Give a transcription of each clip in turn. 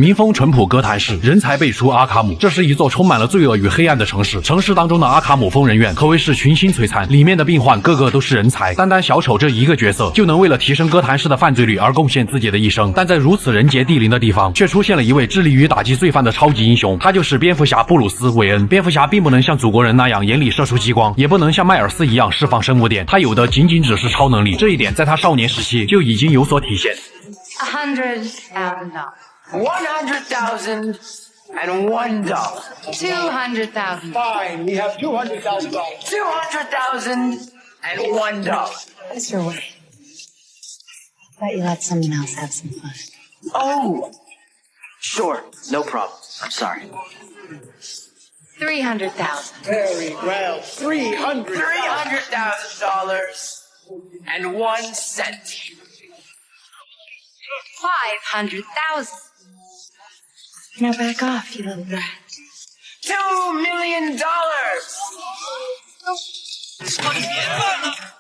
民风淳朴哥谭市，人才辈出阿卡姆。这是一座充满了罪恶与黑暗的城市。城市当中的阿卡姆疯人院可谓是群星璀璨，里面的病患个个都是人才。单单小丑这一个角色，就能为了提升哥谭市的犯罪率而贡献自己的一生。但在如此人杰地灵的地方，却出现了一位致力于打击罪犯的超级英雄，他就是蝙蝠侠布鲁斯·韦恩。蝙蝠侠并不能像祖国人那样眼里射出激光，也不能像迈尔斯一样释放生物电，他有的仅仅只是超能力。这一点在他少年时期就已经有所体现。$100,000. $100,000 and $1. $200,000. Fine, we have $200,000. $200,000 and $1. Mr. Wayne, thought you let someone else have some fun. Oh, sure, no problem. I'm sorry. $300,000. Very well, $300,000. $300,000 and 1 cent. $500,000. Now back off, you little brat. $2 million.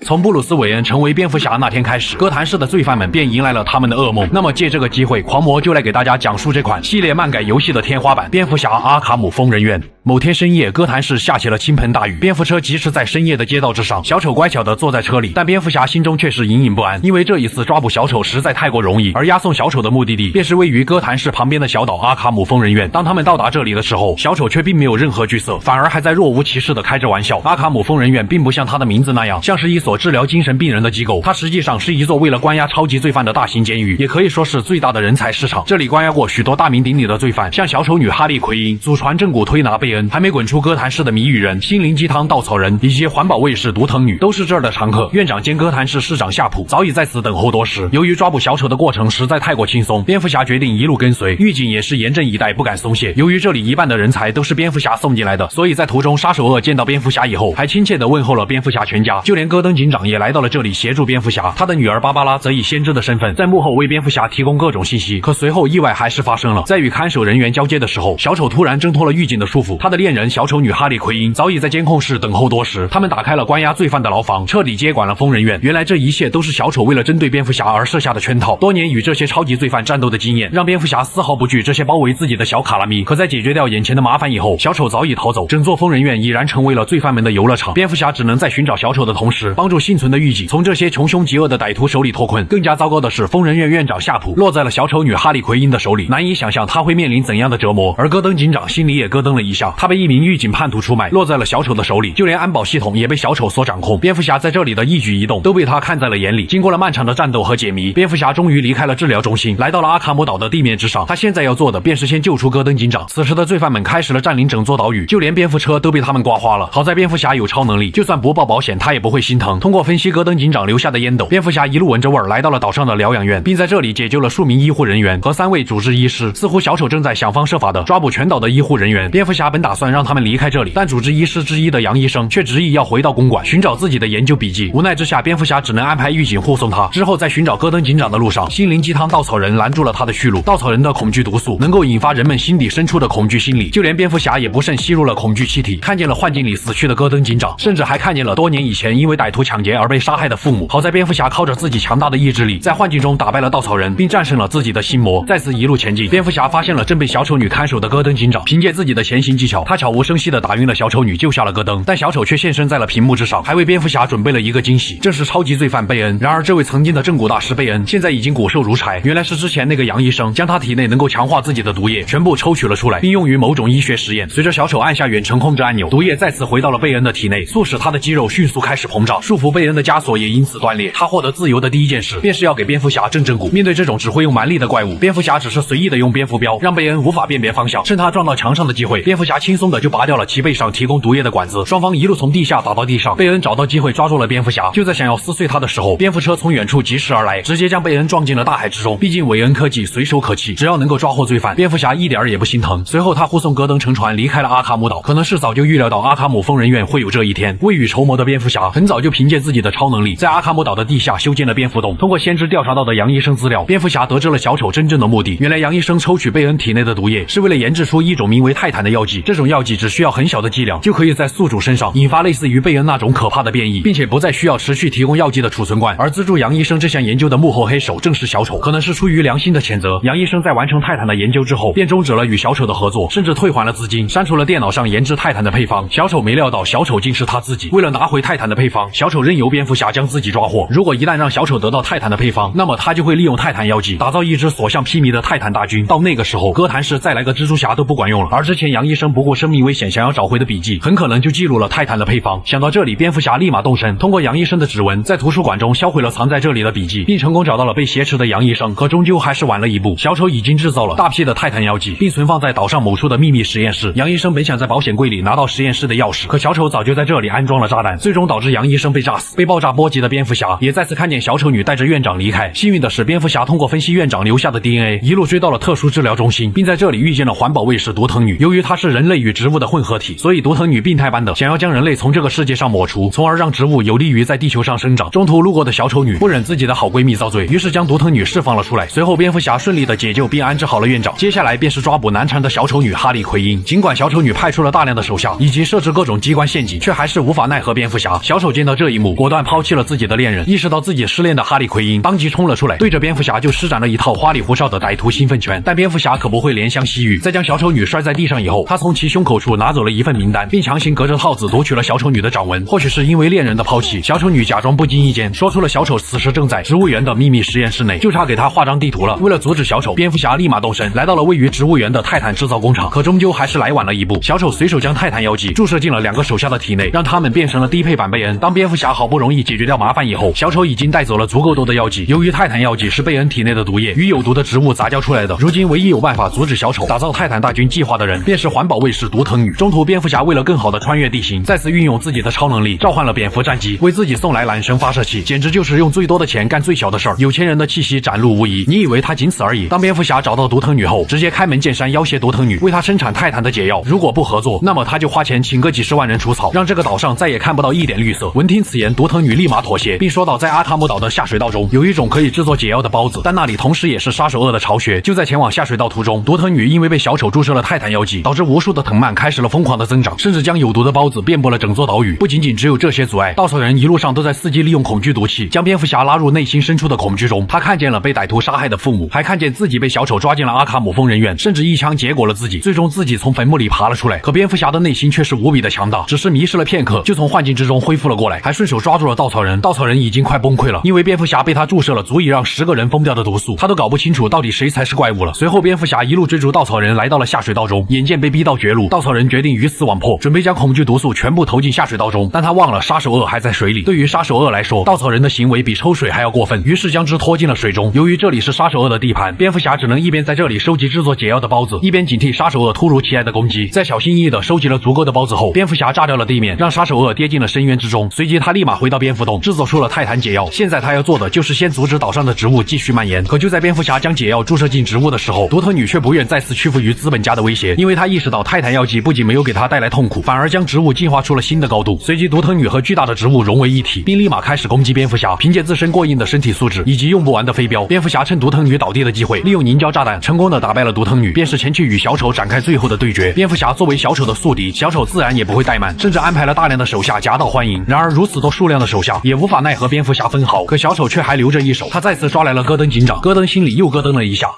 从布鲁斯·韦恩成为蝙蝠侠那天开始，哥谭市的罪犯们便迎来了他们的噩梦。那么借这个机会，狂魔就来给大家讲述这款系列漫改游戏的天花板——蝙蝠侠阿卡姆疯人院。某天深夜，哥谭市下起了倾盆大雨，蝙蝠车疾驰在深夜的街道之上。小丑乖巧地坐在车里，但蝙蝠侠心中却是隐隐不安，因为这一次抓捕小丑实在太过容易，而押送小丑的目的地便是位于哥谭市旁边的小岛阿卡姆疯人院。当他们到达这里的时候，小丑却并没有任何惧色，反而还在若无其事地开着玩笑。阿卡姆疯人院并不像他的名字那样，像是一所治疗精神病人的机构，它实际上是一座为了关押超级罪犯的大型监狱，也可以说是最大的人才市场。这里关押过许多大名鼎鼎的罪犯，像小丑女哈利奎因、祖传正骨推拿贝恩、还没滚出哥谭市的谜语人、心灵鸡汤稻草人以及环保卫士毒藤女，都是这儿的常客。院长兼哥谭市市长夏普早已在此等候多时。由于抓捕小丑的过程实在太过轻松，蝙蝠侠决定一路跟随，狱警也是严阵以待，不敢松懈。由于这里一半的人才都是蝙蝠侠送进来的，所以在途中杀手鳄见到蝙蝠侠以后，还亲切地问候了蝙蝠侠全家，就连戈登警长也来到了这里协助蝙蝠侠。他的女儿芭芭拉则以先知的身份在幕后为蝙蝠侠提供各种信息。可随后意外还是发生了，在与看守人员交接的时候，小丑突然挣脱了狱警的束缚，他的恋人小丑女哈利奎因早已在监控室等候多时。他们打开了关押罪犯的牢房，彻底接管了疯人院。原来这一切都是小丑为了针对蝙蝠侠而设下的圈套。多年与这些超级罪犯战斗的经验，让蝙蝠侠丝毫不惧这些包围自己的小卡拉咪。可在解决掉眼前的麻烦以后，小丑早已逃走，整座疯人院已然成为了罪犯们的游乐场。蝙蝠侠只能在寻找小丑的同时，帮助幸存的狱警从这些穷凶极恶的歹徒手里脱困。更加糟糕的是，疯人院院长夏普落在了小丑女哈利奎因的手里，难以想象他会面临怎样的折磨。而戈登警长心里也咯噔了一下，他被一名狱警叛徒出卖，落在了小丑的手里，就连安保系统也被小丑所掌控。蝙蝠侠在这里的一举一动都被他看在了眼里。经过了漫长的战斗和解谜，蝙蝠侠终于离开了治疗中心，来到了阿卡姆岛的地面之上。他现在要做的便是先救出戈登警长。此时的罪犯们开始了占领整座岛屿，就连蝙蝠车都被他们刮花了。好在蝙蝠侠有超能力，就算不报保险他也不会心疼。通过分析戈登警长留下的烟斗，蝙蝠侠一路闻着味儿来到了岛上的疗养院，并在这里解救了数名医护人员和3位主治医师。似乎小丑正在想方设法的抓捕全岛的医护人员。蝙蝠侠本打算让他们离开这里，但主治医师之一的杨医生却执意要回到公馆寻找自己的研究笔记。无奈之下，蝙蝠侠只能安排狱警护送他。之后在寻找戈登警长的路上，心灵鸡汤稻草人拦住了他的去路。稻草人的恐惧毒素能够引发人们心底深处的恐惧心理，就连蝙蝠侠也不慎吸入了恐惧气体，看见了幻境里死去的戈登警长，甚至还看见了多年以前因为歹徒抢劫而被杀害的父母。好在蝙蝠侠靠着自己强大的意志力，在幻境中打败了稻草人，并战胜了自己的心魔。再次一路前进，蝙蝠侠发现了正被小丑女看守的戈登警长，凭借自己的前行技巧，他悄无声息地打晕了小丑女，救下了戈登。但小丑却现身在了屏幕之上，还为蝙蝠侠准备了一个惊喜，正是超级罪犯贝恩。然而这位曾经的正骨大师贝恩现在已经骨瘦如柴，原来是之前那个杨医生将他体内能够强化自己的毒液全部抽取了出来，并用于某种医学实验。随着小丑按下远程控制按钮，毒液再次回到了贝恩的体内，促使他的肌肉迅速开始膨胀，束缚贝恩的枷锁也因此断裂。他获得自由的第一件事便是要给蝙蝠侠正正骨。面对这种只会用蛮力的怪物，蝙蝠侠只是随意的用蝙蝠镖让贝恩无法辨别方向。趁他撞到墙上的机会，蝙蝠侠轻松的就拔掉了其背上提供毒液的管子，双方一路从地下打到地上。贝恩找到机会抓住了蝙蝠侠，就在想要撕碎他的时候，蝙蝠车从远处疾驰而来，直接将贝恩撞进了大海之中。毕竟韦恩科技随手可弃，只要能够抓获罪犯，蝙蝠侠一点也不心疼。随后他护送戈登乘船离开了阿卡姆岛，可能是早就预料到阿卡姆疯人院会有这一天。未雨绸缪的蝙蝠侠很早就凭凭借自己的超能力，在阿卡姆岛的地下修建了蝙蝠洞。通过先知调查到的杨医生资料，蝙蝠侠得知了小丑真正的目的。原来杨医生抽取贝恩体内的毒液，是为了研制出一种名为泰坦的药剂。这种药剂只需要很小的剂量，就可以在宿主身上引发类似于贝恩那种可怕的变异，并且不再需要持续提供药剂的储存罐。而资助杨医生这项研究的幕后黑手正是小丑，可能是出于良心的谴责。杨医生在完成泰坦的研究之后，便终止了与小丑的合作，甚至退还了资金，删除了电脑上研制泰坦的配方。小丑没料到小丑竟是他自己。为了拿回泰坦的配方，小丑任由蝙蝠侠将自己抓获。如果一旦让小丑得到泰坦的配方，那么他就会利用泰坦药剂打造一支所向披靡的泰坦大军。到那个时候，哥谭市再来个蜘蛛侠都不管用了。而之前杨医生不顾生命危险想要找回的笔记，很可能就记录了泰坦的配方。想到这里，蝙蝠侠立马动身，通过杨医生的指纹，在图书馆中销毁了藏在这里的笔记，并成功找到了被挟持的杨医生。可终究还是晚了一步，小丑已经制造了大批的泰坦药剂，并存放在岛上某处的秘密实验室。杨医生本想在保险柜里拿到实验室的钥匙，可小丑早就在这里安装了炸弹，最终导致杨医生被炸死。被爆炸波及的蝙蝠侠也再次看见小丑女带着院长离开。幸运的是，蝙蝠侠通过分析院长留下的 DNA， 一路追到了特殊治疗中心，并在这里遇见了环保卫士毒藤女。由于她是人类与植物的混合体，所以毒藤女病态般的想要将人类从这个世界上抹除，从而让植物有利于在地球上生长。中途路过的小丑女不忍自己的好闺蜜遭罪，于是将毒藤女释放了出来。随后蝙蝠侠顺利的解救并安置好了院长，接下来便是抓捕难缠的小丑女哈利奎因。尽管小丑女派出了大量的手下以及设置各种机关陷阱，却还是无法奈何蝙蝠侠。小丑见到这一幕，果断抛弃了自己的恋人，意识到自己失恋的哈利奎因当即冲了出来，对着蝙蝠侠就施展了一套花里胡哨的歹徒兴奋拳。但蝙蝠侠可不会怜香惜玉，在将小丑女摔在地上以后，他从其胸口处拿走了一份名单，并强行隔着套子夺取了小丑女的掌纹。或许是因为恋人的抛弃，小丑女假装不经意间说出了小丑此时正在植物园的秘密实验室内，就差给他画张地图了。为了阻止小丑，蝙蝠侠立马动身来到了位于植物园的泰坦制造工厂，可终究还是来晚了一步。小丑随手将泰坦药剂注射进了2个手下的体内，让他们变成了低配版贝恩。当蝙蝠侠好不容易解决掉麻烦以后，小丑已经带走了足够多的药剂。由于泰坦药剂是贝恩体内的毒液与有毒的植物杂交出来的，如今唯一有办法阻止小丑打造泰坦大军计划的人，便是环保卫士毒藤女。中途蝙蝠侠为了更好的穿越地形，再次运用自己的超能力召唤了蝙蝠战机，为自己送来缆绳发射器，简直就是用最多的钱干最小的事儿。有钱人的气息展露无遗，你以为他仅此而已？当蝙蝠侠找到毒藤女后，直接开门见山要挟毒藤女为他生产泰坦的解药，如果不合作，那么他就花钱请个几十万人除草，让这个岛上再也看不到一点绿色。闻听此言，毒藤女立马妥协，并说道在阿卡姆岛的下水道中有一种可以制作解药的孢子，但那里同时也是杀手鳄的巢穴。就在前往下水道途中，毒藤女因为被小丑注射了泰坦药剂，导致无数的藤蔓开始了疯狂的增长，甚至将有毒的孢子遍布了整座岛屿。不仅仅只有这些阻碍，稻草人一路上都在伺机利用恐惧毒气，将蝙蝠侠拉入内心深处的恐惧中。他看见了被歹徒杀害的父母，还看见自己被小丑抓进了阿卡姆疯人院，甚至一枪结果了自己，最终自己从坟墓里爬了出来。可蝙蝠侠的内心却是无比的强大，只是迷失了片刻，就从幻境之中恢复了过来，还顺手抓住了稻草人。稻草人已经快崩溃了，因为蝙蝠侠被他注射了足以让10个人疯掉的毒素，他都搞不清楚到底谁才是怪物了。随后蝙蝠侠一路追逐稻草人来到了下水道中，眼见被逼到绝路，稻草人决定鱼死网破，准备将恐惧毒素全部投进下水道中，但他忘了杀手鳄还在水里。对于杀手鳄来说，稻草人的行为比抽水还要过分，于是将之拖进了水中。由于这里是杀手鳄的地盘，蝙蝠侠只能一边在这里收集制作解药的孢子，一边警惕杀手鳄突如其来的攻击。在小心翼翼的收集了足够的孢子后，蝙蝠侠炸掉了地面，让杀手鳄跌进了深渊之中。随即他立马回到蝙蝠洞，制作出了泰坦解药。现在他要做的就是先阻止岛上的植物继续蔓延。可就在蝙蝠侠将解药注射进植物的时候，毒藤女却不愿再次屈服于资本家的威胁，因为他意识到泰坦药剂不仅没有给他带来痛苦，反而将植物进化出了新的高度。随即毒藤女和巨大的植物融为一体，并立马开始攻击蝙蝠侠。凭借自身过硬的身体素质以及用不完的飞镖，蝙蝠侠趁毒藤女倒地的机会，利用凝胶炸弹成功的打败了毒藤女，便是前去与小丑展开最后的对决。蝙蝠侠作为小丑的宿敌，小丑自然也不会怠慢，甚至安排了大量的手下夹道欢迎。然而如此多数量的手下也无法奈何蝙蝠侠分毫，可小丑却还留着一手，他再次抓来了戈登警长。戈登心里又咯噔了一下。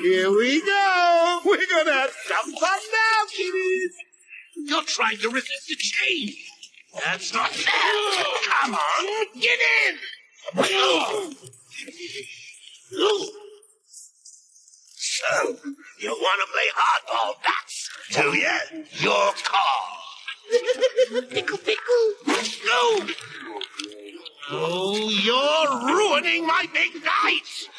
Here we go. We're gonna have some fun now, kiddies. You're trying to resist the change. That's not fair. Come on, get in. So, you want to play hardball, bats? Do you? Your call. Pickle, pickle. Go. Oh, you're ruining my big night!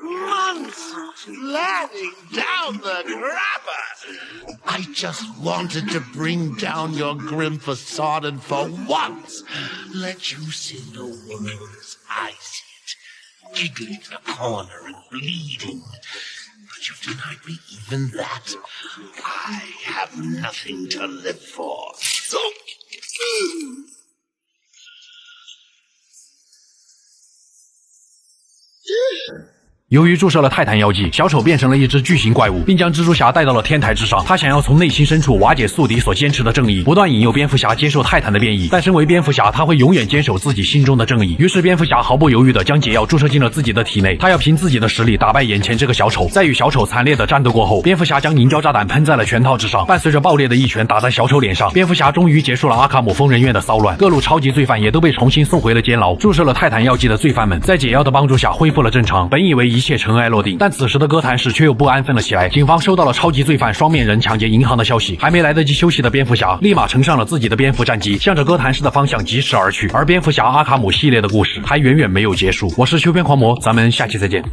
Months planning down the crapper! I just wanted to bring down your grim facade and for once let you see the world as I see it. Giggling in a corner and bleeding. But you've denied me even that. I have nothing to live for.由于注射了泰坦药剂，小丑变成了一只巨型怪物，并将蜘蛛侠带到了天台之上。他想要从内心深处瓦解宿敌所坚持的正义，不断引诱蝙蝠侠接受泰坦的变异。但身为蝙蝠侠，他会永远坚守自己心中的正义。于是蝙蝠侠毫不犹豫地将解药注射进了自己的体内，他要凭自己的实力打败眼前这个小丑。在与小丑惨烈的战斗过后，蝙蝠侠将凝胶炸弹喷在了拳套之上，伴随着爆裂的一拳打在小丑脸上。蝙蝠侠终于结束了阿卡姆疯人院的骚乱，各路超级罪犯也都被重新送回了监牢。注射了泰坦药剂的罪犯们在解药的帮助下恢复了正常，本以为一切尘埃落定。但此时的哥谭市却又不安分了起来。警方收到了超级罪犯双面人抢劫银行的消息，还没来得及休息的蝙蝠侠立马乘上了自己的蝙蝠战机，向着哥谭市的方向疾驰而去。而蝙蝠侠阿卡姆系列的故事还远远没有结束。我是秋片狂魔，咱们下期再见。